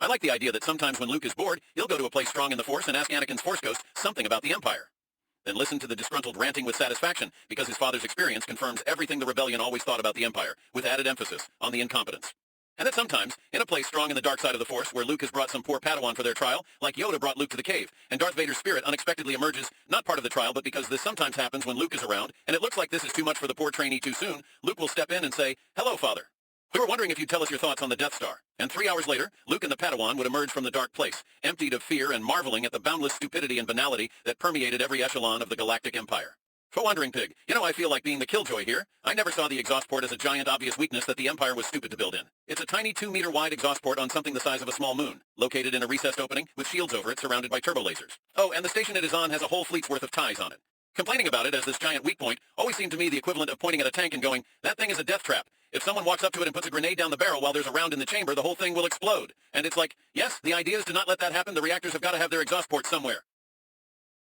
I like the idea that sometimes when Luke is bored, he'll go to a place strong in the Force and ask Anakin's Force Ghost something about the Empire. Then listen to the disgruntled ranting with satisfaction, because his father's experience confirms everything the rebellion always thought about the Empire, with added emphasis on the incompetence. And that sometimes, in a place strong in the dark side of the Force where Luke has brought some poor Padawan for their trial, like Yoda brought Luke to the cave, and Darth Vader's spirit unexpectedly emerges, not part of the trial but because this sometimes happens when Luke is around, and it looks like this is too much for the poor trainee too soon, Luke will step in and say, "Hello, Father. We were wondering if you'd tell us your thoughts on the Death Star." And 3 hours later, Luke and the Padawan would emerge from the dark place, emptied of fear and marveling at the boundless stupidity and banality that permeated every echelon of the Galactic Empire. For Wandering Pig, I feel like being the killjoy here. I never saw the exhaust port as a giant obvious weakness that the Empire was stupid to build in. It's a tiny 2-meter wide exhaust port on something the size of a small moon, located in a recessed opening with shields over it surrounded by turbo lasers. Oh, and the station it is on has a whole fleet's worth of ties on it. Complaining about it as this giant weak point always seemed to me the equivalent of pointing at a tank and going, "That thing is a death trap. If someone walks up to it and puts a grenade down the barrel while there's a round in the chamber, the whole thing will explode." And it's like, yes, the idea is to not let that happen. The reactors have got to have their exhaust ports somewhere.